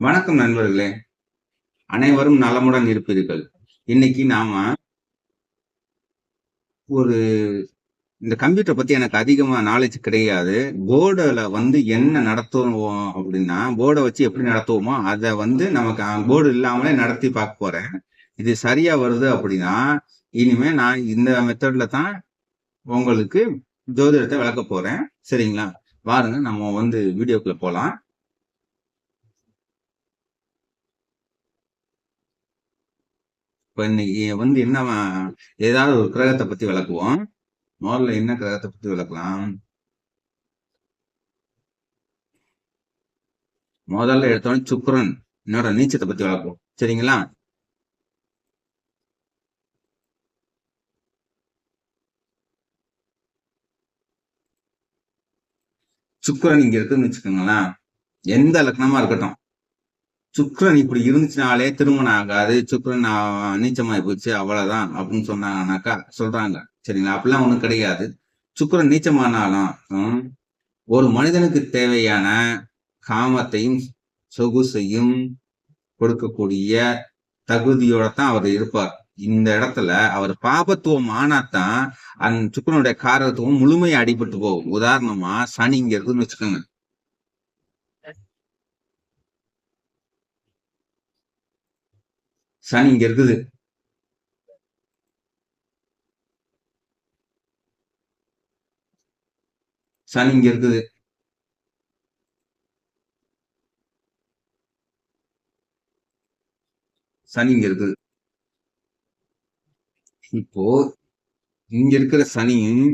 வணக்கம் நண்பர்களே. அனைவரும் நலமுடன் இருப்பீர்கள். இன்னைக்கு நாம ஒரு இந்த கம்ப்யூட்டர் பத்தி எனக்கு அதிகமா நாலேட்ஜ் கிடையாது. போர்டுல என்ன நடத்துவோம் அப்படின்னா, போர்ட வச்சு எப்படி நடத்துவோமோ, அத நமக்கு போர்டு இல்லாமலே நடத்தி பார்க்க போறேன். இது சரியா வருது அப்படின்னா, இனிமே நான் இந்த மெத்தட்ல தான் உங்களுக்கு ஜோதிடத்தை விளக்கப் போறேன். சரிங்களா? வாருங்க நம்ம வீடியோக்குள்ள போலாம். இப்ப இன்னைக்கு என்ன ஏதாவது ஒரு கிரகத்தை பத்தி விளக்குவோம். முதல்ல என்ன கிரகத்தை பத்தி விளக்கலாம்? முதல்ல எடுத்தோடனே சுக்கிரன் என்னோட நீச்சத்தை பத்தி விளக்குவோம். சரிங்களா? சுக்கிரன் இங்க இருக்குன்னு வச்சுக்கோங்களேன். எந்த லக்னமா இருக்கட்டும், சுக்கிரன் இப்படி இருந்துச்சுனாலே திருமணம் ஆகாது, சுக்கிரன் நீச்சமாயி போச்சு அவ்வளவுதான் அப்படின்னு சொன்னாங்கன்னாக்கா சொல்றாங்க. சரிங்களா? அப்படிலாம் ஒண்ணும் கிடையாது. சுக்கிரன் நீச்சமானாலும் ஒரு மனிதனுக்கு தேவையான காமத்தையும் சொகுசையும் கொடுக்கக்கூடிய தகுதியோட தான் அவர் இருப்பார். இந்த இடத்துல அவர் பாபத்துவம் ஆனாதான் அந்த சுக்கரனுடைய காரகத்துவம் முழுமையா அடிபட்டு போகும். உதாரணமா சனி இங்க இருக்குன்னு வச்சுக்கோங்க. சனி இங்க இருக்குது. சனி இங்க இருக்குது. சனி இங்க இருக்குது. இப்போ இங்க இருக்கிற சனியும்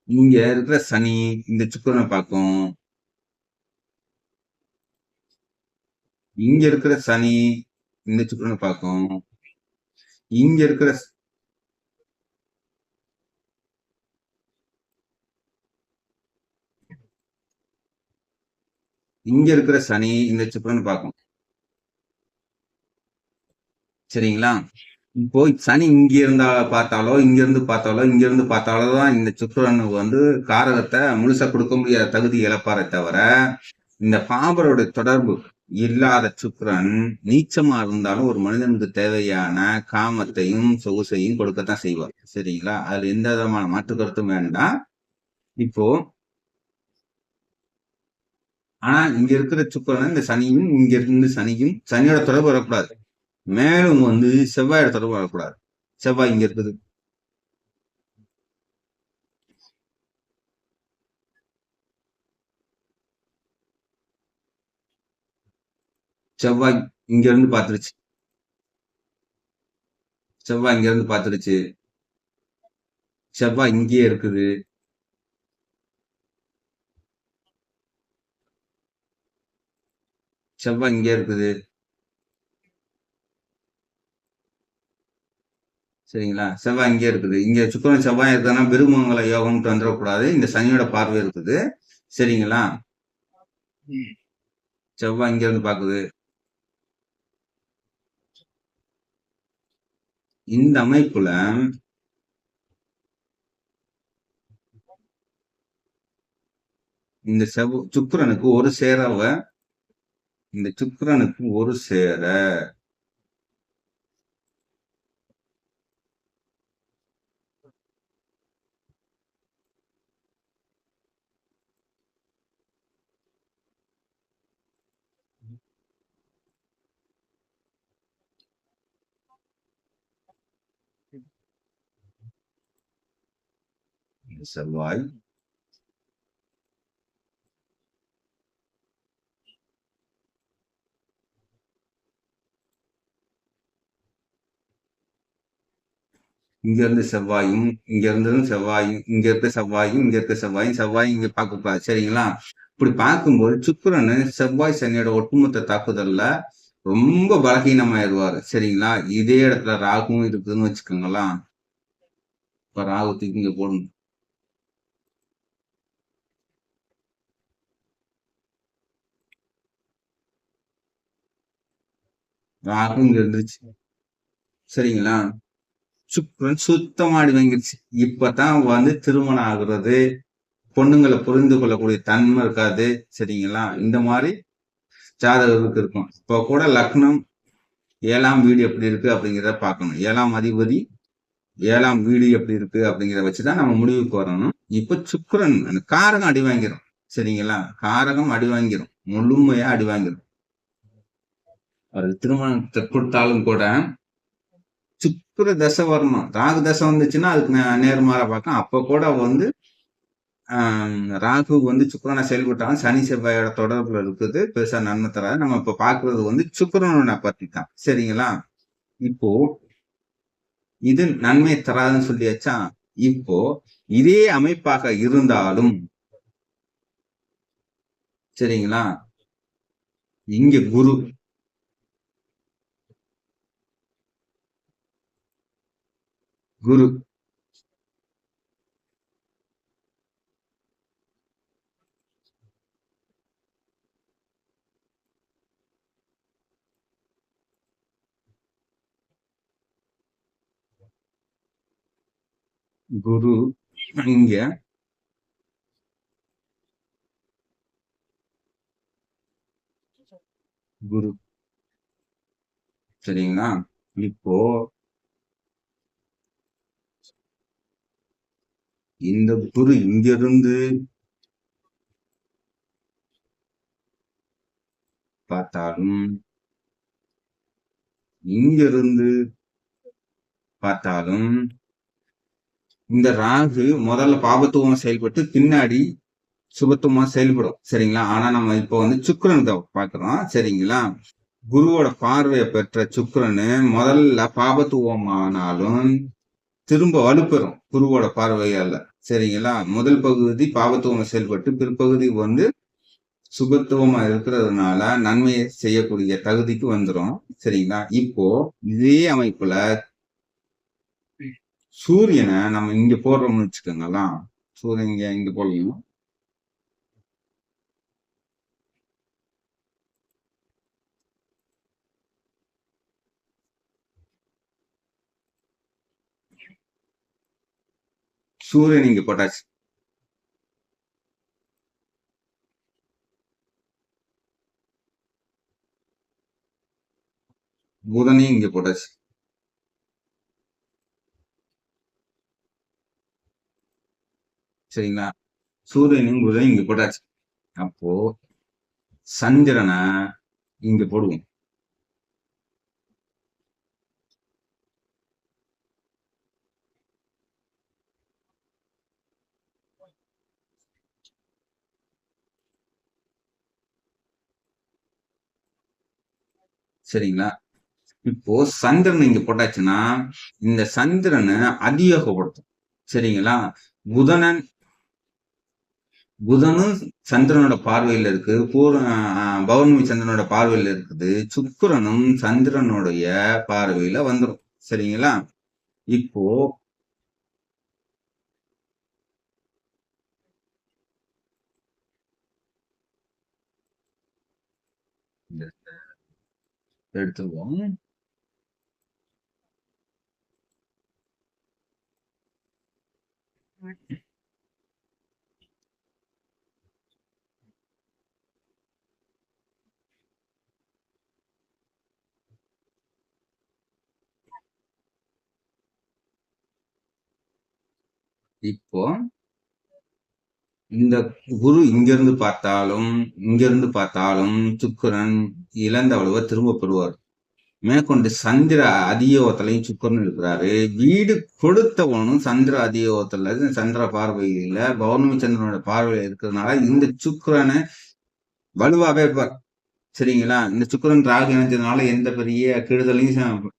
இங்க இருக்கிற சனி இந்த சுக்கிரனை பார்க்கும். இங்க இருக்கிற சனி இந்த சுக்கிரனை பார்க்கும். இங்க இருக்கிற இங்க இருக்கிற சனி இந்த சுக்கிரனை பார்க்கும். சரிங்களா? இப்போ சனி இங்க இருந்தா பார்த்தாலோ, இங்க இருந்து பார்த்தாலோ, இங்க இருந்து பார்த்தாலோ தான் இந்த சுக்கிரனுக்கு காரகத்தை முழுசா கொடுக்க முடியாத தகுதி இழப்பாரே தவிர, இந்த பாம்பரோட தொடர்பு இல்லாத சுக்கிரன் நீச்சமா இருந்தாலும் ஒரு மனிதனுக்கு தேவையான காமத்தையும் சொகுசையும் கொடுக்கத்தான் செய்வார். சரிங்களா? அதுல எந்த விதமான மாற்று கருத்தும் வேண்டாம். இப்போ ஆனா இங்க இருக்கிற சுக்கிரன் இந்த சனியும் இங்க இருந்து சனியோட தொடர்பு வரக்கூடாது. மேலும் செவ்வாயோட தொடர்பு வரக்கூடாது. செவ்வாய் இங்க இருக்குது. செவ்வாய் இங்க இருந்து பாத்துருச்சு. செவ்வாய் இங்க இருந்து பாத்துருச்சு. செவ்வாய் இங்கேயே இருக்குது. செவ்வாய் இங்கே இருக்குது. சரிங்களா? செவ்வாய் இங்கே இருக்குது. இங்க சுக்கிரன் செவ்வாய் இருக்குதுன்னா பெருமங்கல யோகம்ட்டு வந்துடக்கூடாது. இந்த சனியோட பார்வை இருக்குது. சரிங்களா? செவ்வாய் இங்க இருந்து பாக்குது. இந்த அமைப்புல இந்த சுக்கிரனுக்கு ஒரு சேரவ இந்த சுக்கிரனுக்கு ஒரு சேர செவ்வாய் இங்க இருந்து செவ்வாயும் இங்க இருந்து செவ்வாயும் இங்க இருக்க செவ்வாயும் இங்க இருக்க செவ்வாயும் இங்க பார்க்க கூடாது. சரிங்களா? இப்படி பார்க்கும்போது சுக்கிரனு செவ்வாய் சனியோட ஒட்டுமொத்த தாக்குதல்ல ரொம்ப பலகீனமாயிருவாரு. சரிங்களா? இதே இடத்துல ராகுவும் இருக்குதுன்னு வச்சுக்கோங்களேன். இப்ப ராகு தூக்கி இங்க போடணும். ராகு இங்க இருந்துச்சு. சரிங்களா? சுக்கிரன் சுத்தமா அடி வாங்கிருச்சு. இப்பதான் திருமணம் ஆகுறது, பொண்ணுங்களை புரிந்து கொள்ளக்கூடிய தன்மை இருக்காது. சரிங்களா? இந்த மாதிரி ஜாதகருக்கு இருக்கும். இப்போ கூட லக்னம் 7ஆம் வீடு எப்படி இருக்கு அப்படிங்கிறத பார்க்கணும். 7ஆம் அதிபதி 7ஆம் வீடு எப்படி இருக்கு அப்படிங்கிறத வச்சுதான் நம்ம முடிவுக்கு வரணும். இப்ப சுக்கிரன் அந்த காரகம் அடி வாங்கிரும். சரிங்களா? காரகம் அடி வாங்கிரும். முழுமையா அடி வாங்கிரும். ஒரு திருமணத்தை கொடுத்தாலும் கூட சுக்கிர தசை வரணும். ராகு தசை வந்துச்சுன்னா அதுக்கு நேர்மாறா பார்க்கலாம். அப்ப கூட வந்து ராகு வந்து சுக்கிரனை செயல்பட்டாலும் சனி செவ்வாயோட தொடர்புல இருக்குது. பெருசா நன்மை தராது. நம்ம இப்ப பாக்குறது வந்து சுக்கிரனை பத்தி தான். சரிங்களா? இப்போ இது நன்மை தராதுன்னு சொல்லியாச்சா? இப்போ இதே அமைப்பாக இருந்தாலும் சரிங்களா? இங்க குரு குரு குரு இங்க குரு சரிங்களா? இப்போ இந்த குரு இங்கிருந்து பார்த்தாலும் இங்கிருந்து பார்த்தாலும் இந்த ராகு முதல்ல பாபத்துவமா செயல்பட்டு பின்னாடி சுபத்துவமா செயல்படும். சரிங்களா? ஆனா நம்ம இப்போ வந்து சுக்கிரன் பாக்குறோம். சரிங்களா? குருவோட பார்வையை பெற்ற சுக்கிரனு முதல்ல பாபத்துவமானாலும் திரும்ப வலுப்பெறும் குருவோட பார்வையால. சரிங்களா? முதல் பகுதி பாபத்துவமா செயல்பட்டு பிற்பகுதி வந்து சுபத்துவமா இருக்கிறதுனால நன்மையை செய்யக்கூடிய தகுதிக்கு வந்துரும். சரிங்களா? இப்போ இதே அமைப்புல சூரியனை நம்ம இங்க போடுறோம்னு வச்சுக்கோங்களா. சூரியன் இங்க போடலாம். சூரியன் இங்க போட்டாச்சு. புதனையும் இங்க போட்டாச்சு. சரிங்களா? சூரியனையும் புதனையும் இங்க போட்டாச்சு. அப்போ சந்திரனை இங்க போடுவோம். சரிங்களா? இப்போ சந்திரன் இங்க போட்டாச்சுன்னா இந்த சந்திரனை அதியோகப்படுத்தும். சரிங்களா? புதனன் புதனும் சந்திரனோட பார்வையில இருக்கு. பௌர்ணமி சந்திரனோட பார்வையில இருக்குது. சுக்கிரனும் சந்திரனுடைய பார்வையில வந்துடும். சரிங்களா? இப்போ எடுத்துருவோம். இப்போ இந்த குரு இங்கிருந்து பார்த்தாலும் இங்கிருந்து பார்த்தாலும் சுக்கிரன் இழந்த வலுவை திரும்ப பெறுவார். மேற்கொண்டு சந்திர அதியோகத்திலையும் சுக்கிரன் இருக்கிறாரு. வீடு கொடுத்தவனும் சந்திர அதியோகத்துல சந்திர பார்வையில பௌர்ணமி சந்திரனோட பார்வையில இருக்கிறதுனால இந்த சுக்கிரனை வலுவாவே இருப்பார். சரிங்களா? இந்த சுக்கிரன் ராகு இணைஞ்சதுனால எந்த பெரிய கெடுதலையும்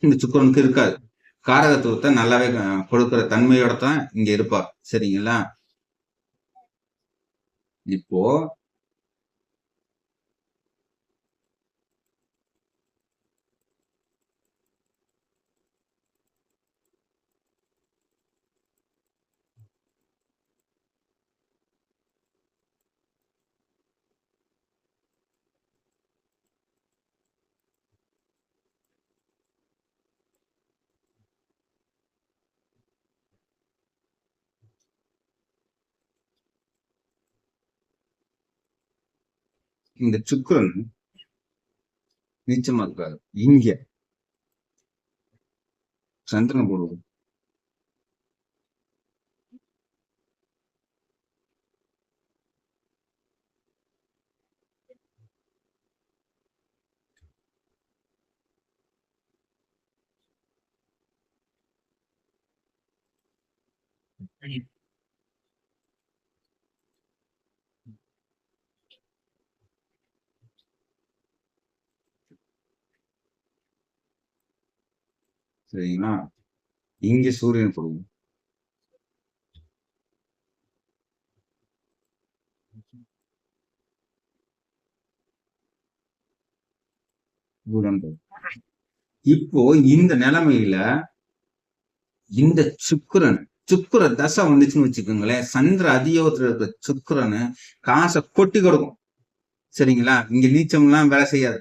இந்த சுக்கிரனுக்கு இருக்காது. காரகத்துவத்தை நல்லாவே கொடுக்கிற தன்மையோட தான் இங்க இருப்பார். சரிங்களா? இப்போ இந்த சுக்கிரன் நீச்சமா இருக்காரு. இங்க சந்திரன் போடுவோம். சரிங்களா? இங்க சூரியன் போடுவோம். புதன் போடுவோம். இப்போ இந்த நிலைமையில இந்த சுக்கிரன் சுக்கிர தசை வந்துச்சுன்னு வச்சுக்கோங்களேன், சந்திர அதியோகத்துல இருக்கிற சுக்கிரனு காசை கொட்டி கொடுக்கும். சரிங்களா? இங்க நீச்சம்லாம் வேலை செய்யாது.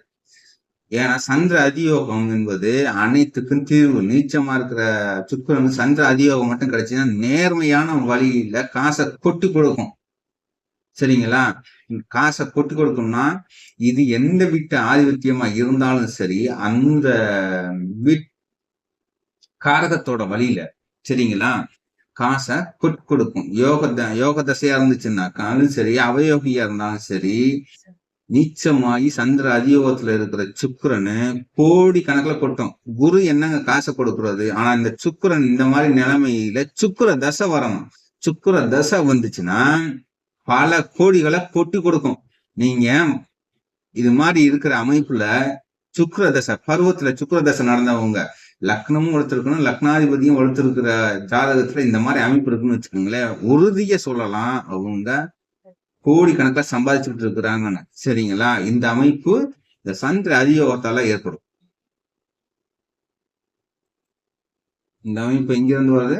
ஏன்னா சந்திர அதியோகம் என்பது அனைத்துக்கும் தீர்வு. நீச்சமா இருக்கிற சுக்கிரன் சந்திர அதியோகம் மட்டும் கிடைச்சுன்னா நேர்மையான வழியில காசை கொட்டி கொடுக்கும். சரிங்களா? காசை கொட்டி கொடுக்கும்னா இது எந்த வீட்டு ஆதிபத்தியமா இருந்தாலும் சரி, அந்த வீட் காரகத்தோட வழியில, சரிங்களா, காசை கொட்டி கொடுக்கும். யோக தசையா இருந்துச்சுன்னாக்காலும் சரி, அவயோகியா இருந்தாலும் சரி, நீச்சமாகி சந்திர அதியோகத்துல இருக்கிற சுக்கிரனு கோடி கணக்குல கொட்டும். குரு என்னங்க காசை கொடுக்கறது? ஆனா இந்த சுக்கிரன் இந்த மாதிரி நிலைமையில சுக்கிர தசை வரணும். சுக்கிர தசை வந்துச்சுன்னா பல கோடிகளை கொட்டி கொடுக்கும். நீங்க இது மாதிரி இருக்கிற அமைப்புல சுக்கிர தசை பருவத்துல சுக்கிர தசை நடந்தவங்க லக்னமும் வளர்த்துருக்கணும், லக்னாதிபதியும் வளர்த்துருக்கிற ஜாதகத்துல இந்த மாதிரி அமைப்பு இருக்குன்னு வச்சுக்கோங்களேன், உறுதிய சொல்லலாம் அவங்க கோடி கணக்கில் சம்பாதிச்சுட்டு இருக்கிறாங்கன்னு. சரிங்களா? இந்த அமைப்பு இந்த சந்திர அதியோகத்தால ஏற்படும். இந்த அமைப்பு எங்க இருந்து வருது?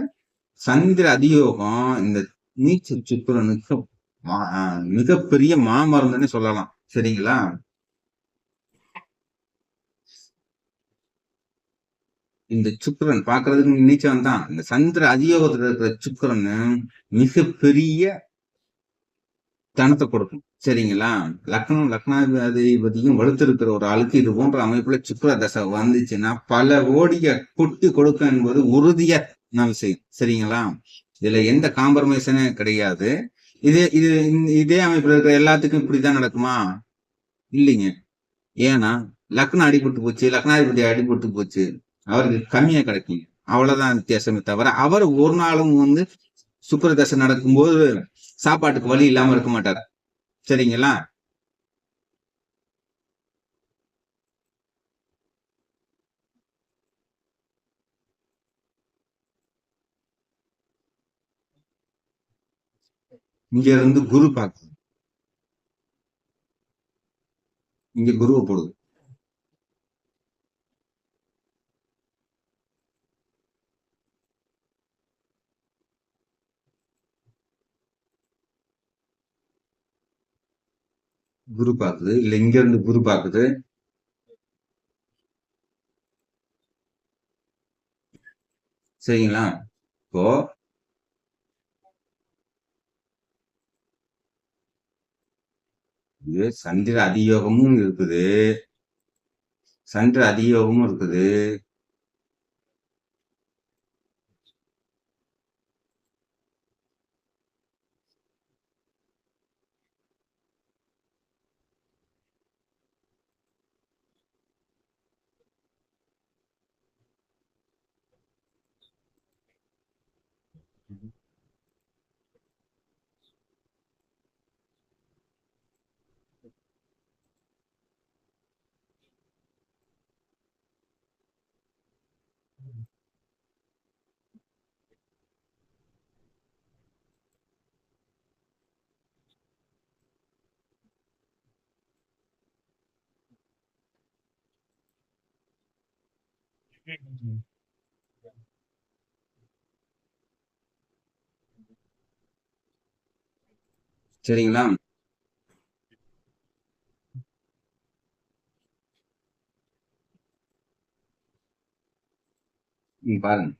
சந்திர அதியோகம் இந்த நீச்ச சுக்கிரனுக்கு மிகப்பெரிய மாமருந்துன்னு சொல்லலாம். சரிங்களா? இந்த சுக்கிரன் பாக்குறதுக்கு நீச்சம் தான். இந்த சந்திர அதியோகத்துல இருக்கிற சுக்கிரன் மிகப்பெரிய தனத்தை கொடுக்கும். சரிங்களா? லக்னாதிபதியும் வலுத்திருக்கிற ஒரு ஆளுக்கு இது போன்ற அமைப்புல சுக்கிர தசை வந்துச்சுன்னா பல கோடிய கொட்டி கொடுக்கும் என்பது உறுதியான விஷயம். சரிங்களா? இதுல எந்த காம்ப்ரமைஸனே கிடையாது. இதே அமைப்புல இருக்கிற எல்லாத்துக்கும் இப்படிதான் நடக்குமா? இல்லைங்க. ஏன்னா லக்னம் அடிபட்டு போச்சு, லக்னாதிபதி அடிபட்டு போச்சு, அவருக்கு கம்மியா கிடைக்கும். அவ்வளவுதான் வித்தியாசமே தவிர அவர் ஒரு நாளும் சுக்கிர தசை நடக்கும்போது சாப்பாட்டுக்கு வழி இல்லாம இருக்க மாட்டார். சரிங்களா? இங்க இருந்து குரு பார்க்குது. இங்க குருவை போடுது. குரு பார்க்குது. இல்ல இங்க இருந்து குரு பார்க்குது. சரிங்களா? இப்போ சந்திர அதியோகமும் இருக்குது, சந்திர அதியோகமும் இருக்குது. சரிங்களா? பாருங்க,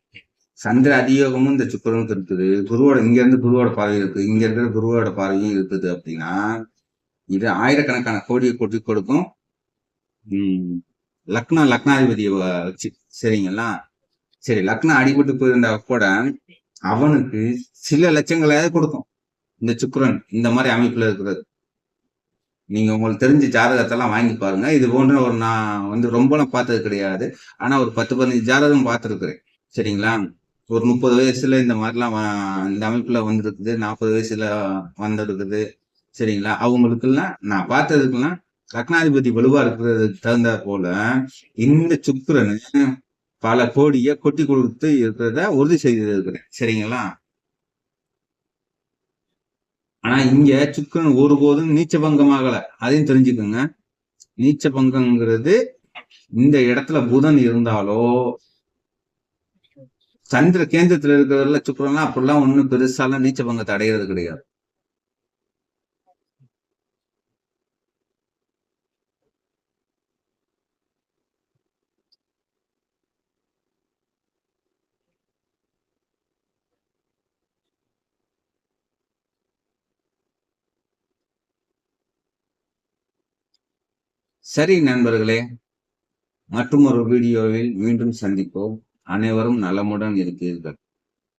சந்திர அதியோகமும் இந்த சுக்கிரனுக்கு இருக்குது. குருவோட இங்க இருந்து குருவோட பார்வை இருக்கு, இங்க இருக்கிற குருவோட பார்வையும் இருக்குது அப்படின்னா இது ஆயிரக்கணக்கான கோடியை கொட்டி கொடுக்கும். லக்னாதிபதியை வச்சு. சரிங்களா? சரி, லக்னம் அடிபட்டு போயிருந்தா கூட அவனுக்கு சில லட்சங்களாவது கொடுக்கும் இந்த சுக்கிரன் இந்த மாதிரி அமைப்புல இருக்கிறது. நீங்க உங்களுக்கு தெரிஞ்ச ஜாதகத்தெல்லாம் வாங்கி பாருங்க. இது போன்ற ஒரு நான் வந்து ரொம்பலாம் பார்த்தது கிடையாது. ஆனா ஒரு 10, 15 ஜாதகம் பார்த்துருக்கிறேன். சரிங்களா? ஒரு 30 வயசுல இந்த மாதிரிலாம் இந்த அமைப்புல வந்திருக்குது. 40 வயசுல வந்திருக்குது. சரிங்களா? அவங்களுக்கெல்லாம் நான் பார்த்ததுக்கெல்லாம் லக்னாதிபதி வலுவா இருக்கிறதுக்கு தகுந்தா போல இந்த சுக்கிரன் பல கோடியை கொட்டி கொடுத்து இருக்கிறத உறுதி செய்திருக்கிறேன். சரிங்களா? ஆனா இங்க சுக்கிரன் ஒருபோதும் நீச்ச பங்கமாகல. அதையும் தெரிஞ்சுக்கோங்க. நீச்ச பங்கம்ங்கிறது இந்த இடத்துல புதன் இருந்தாலோ, சந்திர கேந்திரத்துல இருக்கிறதுல சுக்கிரன்லாம் அப்படிலாம் ஒண்ணும் பெருசாலாம் நீச்ச பங்கத்தை அடைகிறது கிடையாது. சரி நண்பர்களே, மற்றும் ஒரு வீடியோவில் மீண்டும் சந்திப்போம். அனைவரும் நலமுடன் இருப்பீர்கள்.